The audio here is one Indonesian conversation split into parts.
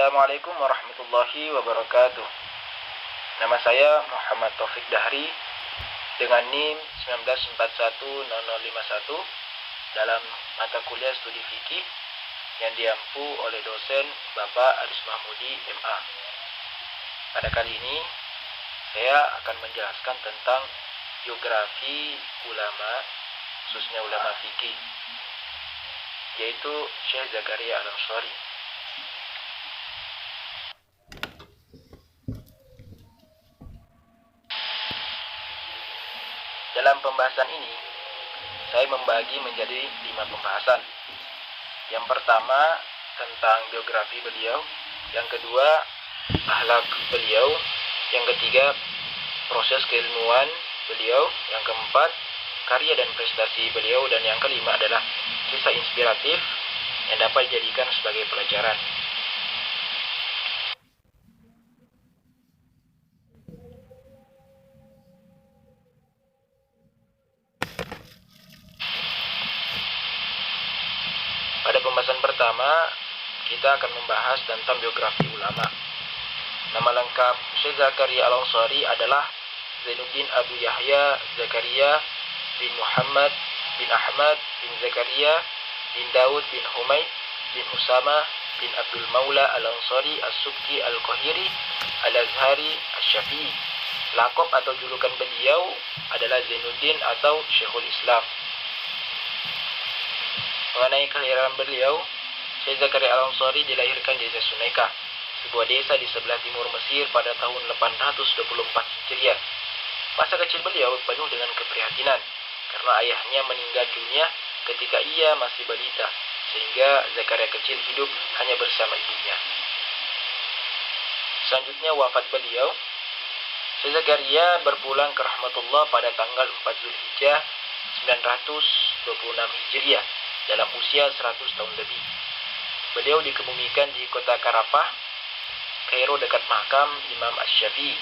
Assalamualaikum warahmatullahi wabarakatuh. Nama saya Muhammad Taufik Dahri dengan NIM 1941051 dalam mata kuliah studi fikih yang diampu oleh dosen Bapak Aris Mahmudi MA. Pada kali ini saya akan menjelaskan tentang biografi ulama, khususnya ulama fikih, yaitu Syekh Zakaria Al-Ansari. Dalam pembahasan ini, saya membagi menjadi 5 pembahasan. Yang pertama, tentang biografi beliau. Yang kedua, akhlak beliau. Yang ketiga, proses keilmuan beliau. Yang keempat, karya dan prestasi beliau. Dan yang kelima adalah kisah inspiratif yang dapat dijadikan sebagai pelajaran. Pada pembahasan pertama, kita akan membahas tentang biografi ulama. Nama lengkap Syekh Zakaria Al-Ansari adalah Zainuddin Abu Yahya Zakaria bin Muhammad bin Ahmad bin Zakaria bin Daud bin Humaid bin Usama bin Abdul Maula Al-Ansari As-Subki Al-Qahiri Al-Azhari Asy-Syafi'i. Lakop atau julukan beliau adalah Zainuddin atau Syekhul Islam. Mengenai kelahiran beliau, Syekh Zakaria Al-Ansari dilahirkan di desa Sunaika, sebuah desa di sebelah timur Mesir pada tahun 824 Hijriah. Masa kecil beliau penuh dengan keprihatinan karena ayahnya meninggal dunia ketika ia masih balita, sehingga Zakaria kecil hidup hanya bersama ibunya. Selanjutnya wafat beliau, Syekh Zakaria berpulang ke rahmatullah pada tanggal 4 Zulhijjah 926 Hijriah dalam usia 100 tahun lebih. Beliau dikebumikan di kota Karafah, Kairo dekat makam Imam Asy-Syafi'i.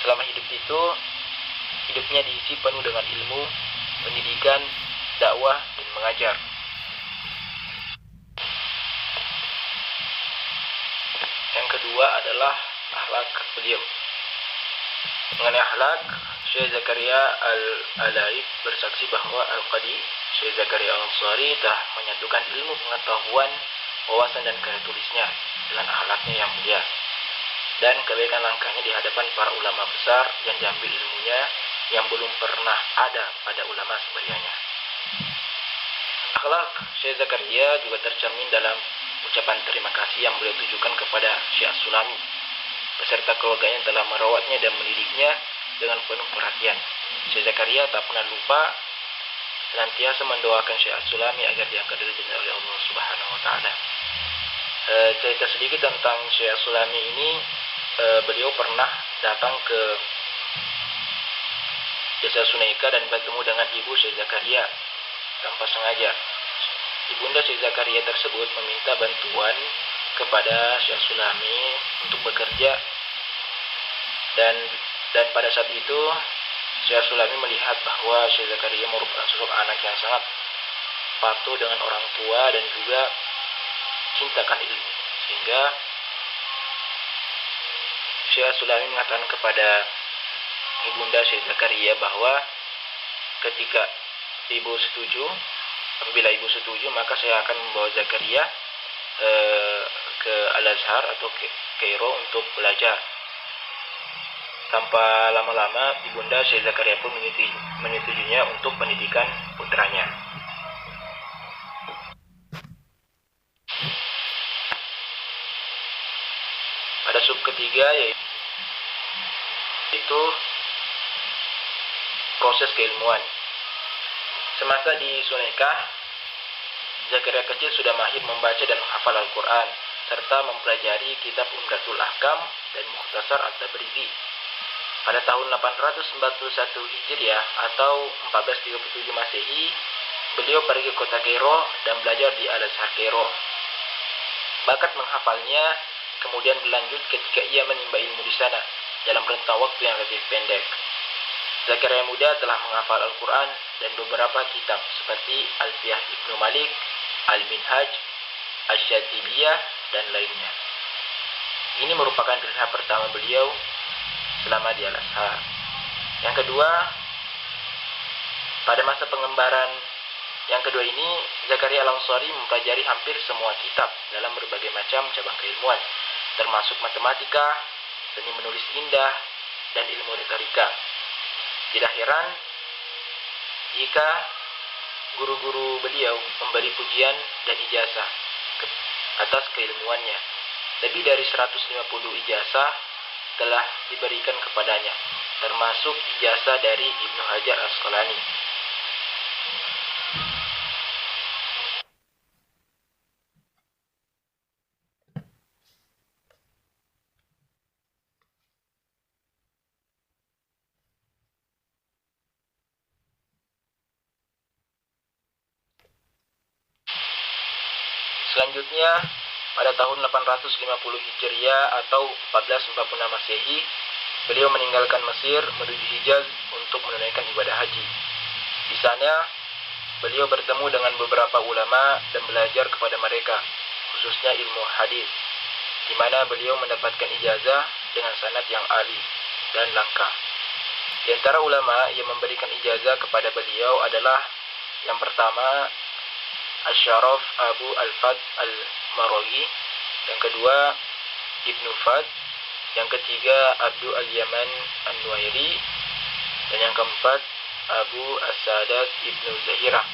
Selama hidupnya diisi penuh dengan ilmu, pendidikan, dakwah, dan mengajar. Yang kedua adalah akhlak beliau. Mengenai akhlak, Syekh Zakaria Al-Alaif bersaksi bahwa Al-Qadi Syekh Zakaria Al-Ansari telah menyatukan ilmu pengetahuan, wawasan dan karya tulisnya dengan akhlaknya yang mulia dan kebaikan langkahnya di hadapan para ulama besar yang diambil ilmunya yang belum pernah ada pada ulama sebelumnya. Akhlak Syekh Zakaria juga tercermin dalam ucapan terima kasih yang beliau tujukan kepada Syekh As-Sulami beserta keluarganya yang telah merawatnya dan mendidiknya dengan penuh perhatian. Syekh Zakaria tak pernah lupa senantiasa mendoakan Syekh As-Sulami agar diangkat derajatnya oleh Allah Subhanahu wa taala. Cerita sedikit tentang Syekh As-Sulami ini, beliau pernah datang ke desa Sunaika dan bertemu dengan ibu Syekh Zakaria tanpa sengaja. Ibunda Syekh Zakaria tersebut meminta bantuan kepada Syekh As-Sulami untuk bekerja dan pada saat itu Syekh As-Sulami melihat bahwa Syekh Zakaria merupakan sosok anak yang sangat patuh dengan orang tua dan juga cintakan ilmu, sehingga Syekh As-Sulami mengatakan kepada ibunda Syekh Zakaria bahwa ketika apabila ibu setuju, maka saya akan membawa Zakaria ke Al-Azhar atau ke Kairo untuk belajar. Tanpa lama-lama, ibunda Syekh Zakaria pun menyetujuinya untuk pendidikan putranya. Pada sub ketiga yaitu proses keilmuan. Semasa di Sunaika, Zakaria kecil sudah mahir membaca dan menghafal Al-Quran serta mempelajari kitab Umdatul Ahkam dan Mukhtasar At-Tabrizi. Pada tahun 891 Hijriah atau 1437 Masehi, beliau pergi ke kota Kairo dan belajar di Al-Azhar Kairo. Bakat menghafalnya kemudian berlanjut ketika ia menimba ilmu di sana dalam rentang waktu yang relatif pendek. Zakaria muda telah menghafal Al-Quran dan beberapa kitab seperti Alfiyah Ibnu Malik, Al-Minhaj, Asy-Syatibiyah, dan lainnya. Ini merupakan risalah pertama beliau selama di Al-Azhar. Yang kedua, pada masa pengembaraan yang kedua ini, Zakaria Al-Ansari mempelajari hampir semua kitab dalam berbagai macam cabang keilmuan, termasuk matematika, seni menulis indah, dan ilmu retorika. Tidak heran jika guru-guru beliau memberi pujian dan ijazah atas keilmuannya. Lebih dari 150 ijazah telah diberikan kepadanya, termasuk ijazah dari Ibnu Hajar Asqalani. Selanjutnya, pada tahun 850 Hijriah atau 1446 Masehi, beliau meninggalkan Mesir menuju Hijaz untuk menunaikan ibadah haji. Di sana, beliau bertemu dengan beberapa ulama dan belajar kepada mereka, khususnya ilmu hadis, di mana beliau mendapatkan ijazah dengan sanad yang ali dan langka. Di antara ulama yang memberikan ijazah kepada beliau adalah yang pertama Asy-Syaraf Abu Al-Fat Al-Maraghi, yang kedua Ibnu Fad, yang ketiga Abdu Al-Yaman An-Nuwairi, dan yang keempat Abu As-Sadat Ibnu Zahirah.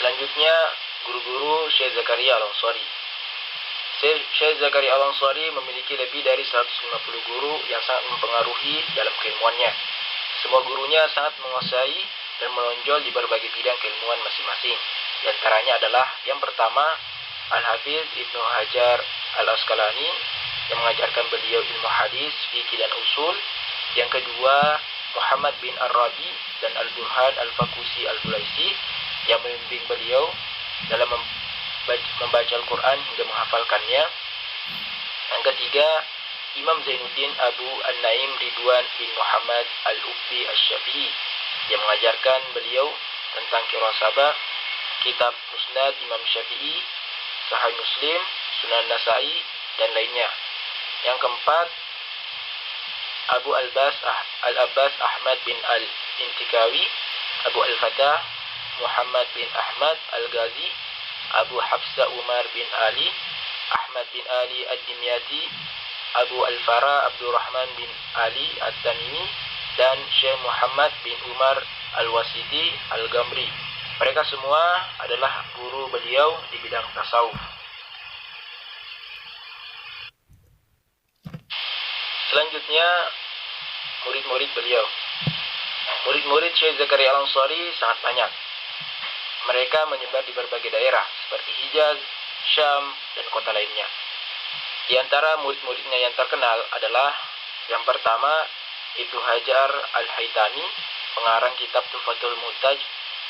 Selanjutnya, guru-guru Syekh Zakaria Al-Ansari. Syekh Zakaria Al-Ansari memiliki lebih dari 150 guru yang sangat mempengaruhi dalam keilmuannya. Semua gurunya sangat menguasai dan menonjol di berbagai bidang keilmuan masing-masing. Di antaranya adalah yang pertama Al-Hafiz Ibnu Hajar Al-Asqalani yang mengajarkan beliau ilmu hadis, fikih dan usul. Yang kedua Muhammad bin Ar-Rabi dan Al-Burhan Al-Fakusi Al-Bulaisi yang membimbing beliau dalam membaca Al-Quran hingga menghafalkannya. Yang ketiga Imam Zainuddin Abu An-Naim Ridwan bin Muhammad Al-Uqbi Asy-Syafi'i yang mengajarkan beliau tentang Qira'ah, kitab Musnad Imam Syafi'i, Sahih Muslim, Sunan Nasa'i, dan lainnya. Yang keempat Abu Al-Abbas Ahmad bin Al-Intikawi, Abu Al-Fatah Muhammad bin Ahmad Al-Ghazi, Abu Hafsa Umar bin Ali, Ahmad bin Ali Ad-Dimyati, Abu Al-Fara Abdurrahman bin Ali At-Tamimi, dan Syekh Muhammad bin Umar Al-Wasiti Al-Gamri. Mereka semua adalah guru beliau di bidang tasawuf. Selanjutnya, murid-murid beliau. Murid-murid Syekh Zakaria Al-Ansari sangat banyak. Mereka menyebar di berbagai daerah seperti Hijaz, Syam, dan kota lainnya. Di antara murid-muridnya yang terkenal adalah yang pertama Ibnu Hajar Al-Haytami, pengarang kitab Tuhfatul Muhtaj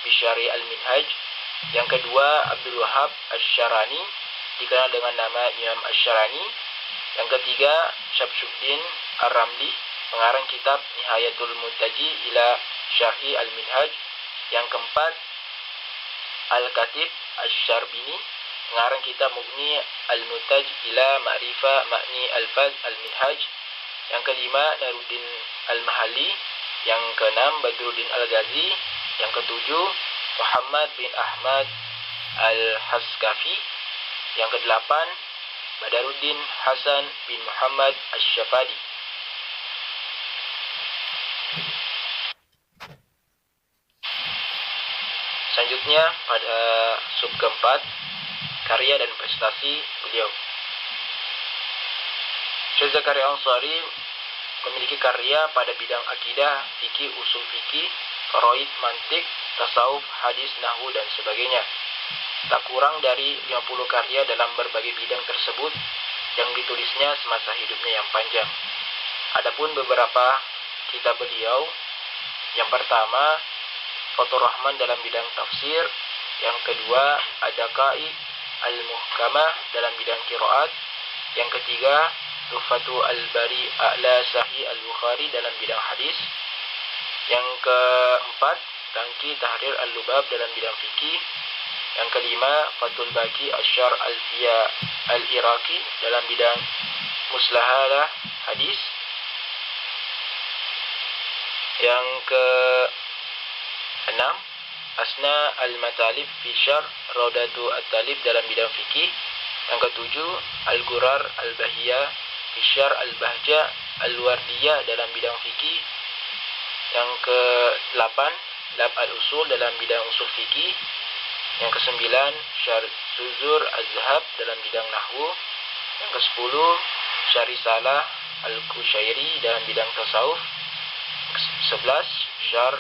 Bisyari Al-Minhaj. Yang kedua Abdul Wahab Asy-Syarani, dikenal dengan nama Imam Asy-Syarani. Yang ketiga Syamsuddin Ar-Ramli, pengarang kitab Nihayatul Muntaji ila Syarhi Al-Minhaj. Yang keempat Al-Khatib Asy-Syarbini, pengarang kitab Mughni Al-Mutaj ila Ma'rifah Ma'ni Al-Faz Al-Minhaj. Yang kelima Naruddin Al-Mahalli. Yang keenam Badruddin Al-Ghazi. Yang ketujuh Muhammad bin Ahmad Al-Haskafi. Yang kedelapan Badaruddin Hasan bin Muhammad Asy-Syafadi. Selanjutnya pada sub keempat, karya dan prestasi beliau. Syekh Zakaria Al-Ansari memiliki karya pada bidang akidah, fikih, usul fikih, faraid, mantik, tasawuf, hadis, nahwu, dan sebagainya. Tak kurang dari 50 karya dalam berbagai bidang tersebut yang ditulisnya semasa hidupnya yang panjang. Adapun beberapa kitab beliau, yang pertama Fathur Rahman dalam bidang tafsir, yang kedua Ad-Daqaiq Al-Muhkamah dalam bidang qiraat, yang ketiga Tuhfatu Al-Bari A'la Sahih Al-Bukhari dalam bidang hadis, yang keempat Tangki Tahrir Al-Lubab dalam bidang fikih, Yang kelima, Fathul Baqi Asyar Alfiya Al-Iraqi dalam bidang muslahalah hadis. Yang keenam, Asna Al-Matalib fi Syar Raudatu At-Talib dalam bidang fikih. Yang ketujuh, Al-Gurar Al-Bahiyah fi Syar Al-Bahja Al-Wardiyah dalam bidang fikih. Yang ke-8, Lab Al-Usul dalam bidang usul fikih. Yang ke-9, Syar Suzur Az-Zahab dalam bidang nahwu. Yang ke-10, Syarisalah Al-Kushairi dalam bidang tasawuf. Yang ke-11, Syar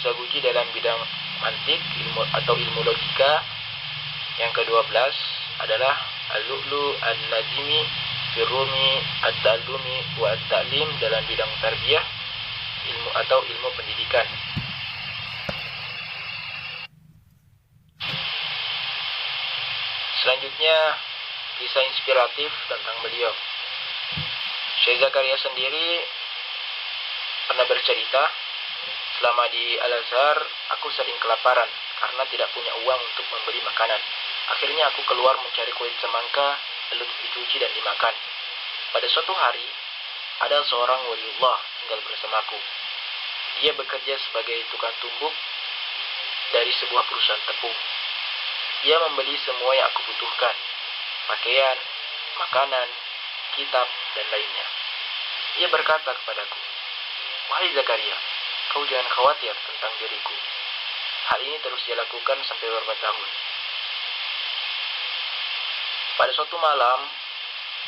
Saguji dalam bidang mantik ilmu logika. Yang ke-12 adalah Al-Lu'lu An-Najimi fi Rumi At-Ta'allumi wa At-Ta'lim dalam bidang tarbiyah ilmu pendidikan. Selanjutnya, kisah inspiratif tentang beliau. Syekh Zakaria sendiri pernah bercerita, selama di Al-Azhar, aku sering kelaparan karena tidak punya uang untuk membeli makanan. Akhirnya aku keluar mencari kulit semangka, lalu dicuci dan dimakan. Pada suatu hari, ada seorang waliullah tinggal bersamaku. Dia bekerja sebagai tukang tumbuk dari sebuah perusahaan tepung. Dia membeli semua yang aku butuhkan, pakaian, makanan, kitab, dan lainnya. Ia berkata kepadaku, "Wahai Zakaria, kau jangan khawatir tentang diriku." Hal ini terus dia lakukan sampai beberapa tahun. Pada suatu malam,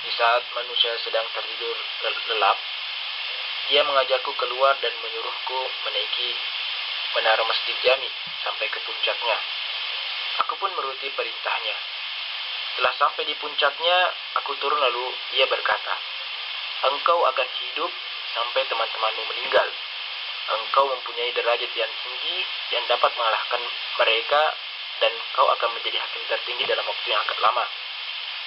di saat manusia sedang tertidur lelap, dia mengajakku keluar dan menyuruhku menaiki menara Masjid Jami sampai ke puncaknya. Aku pun menuruti perintahnya. Setelah sampai di puncaknya, aku turun lalu ia berkata, "Engkau akan hidup sampai teman-temanmu meninggal. Engkau mempunyai derajat yang tinggi yang dapat mengalahkan mereka, dan kau akan menjadi hakim tertinggi dalam waktu yang agak lama.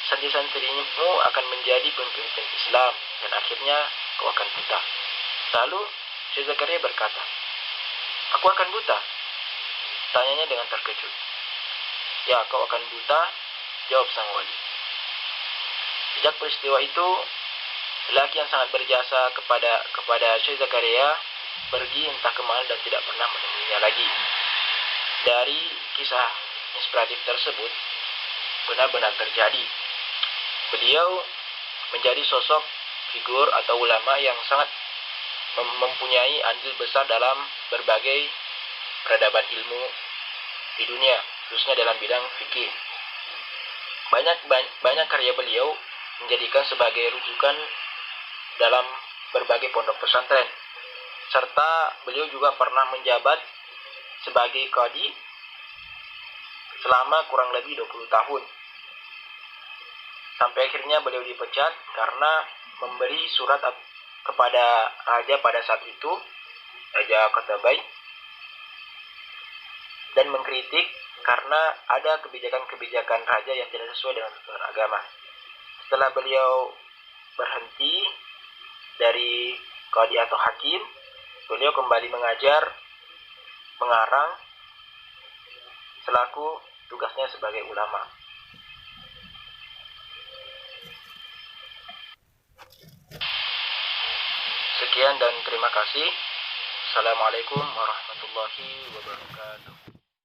Santri-santrimu akan menjadi pemimpin Islam, dan akhirnya kau akan buta." Lalu Syekh Zakaria berkata, "Aku akan buta?" Tanyanya dengan terkejut. "Ya, kau akan buta," jawab sang wali. Sejak peristiwa itu, lelaki yang sangat berjasa kepada Syekh Zakaria pergi entah kemana dan tidak pernah menemuinya lagi. Dari kisah inspiratif tersebut benar-benar terjadi. Beliau menjadi sosok figur atau ulama yang sangat mempunyai andil besar dalam berbagai peradaban ilmu di dunia, khususnya dalam bidang fikih. Banyak karya beliau menjadikan sebagai rujukan dalam berbagai pondok pesantren, serta beliau juga pernah menjabat sebagai qadhi selama kurang lebih 20 tahun. Sampai akhirnya beliau dipecat karena memberi surat kepada raja pada saat itu, Raja Qatabai, dan mengkritik karena ada kebijakan-kebijakan raja yang tidak sesuai dengan tuntunan agama. Setelah beliau berhenti dari qadhi atau hakim, beliau kembali mengajar, mengarang, selaku tugasnya sebagai ulama. Sekian dan terima kasih. Assalamualaikum warahmatullahi wabarakatuh.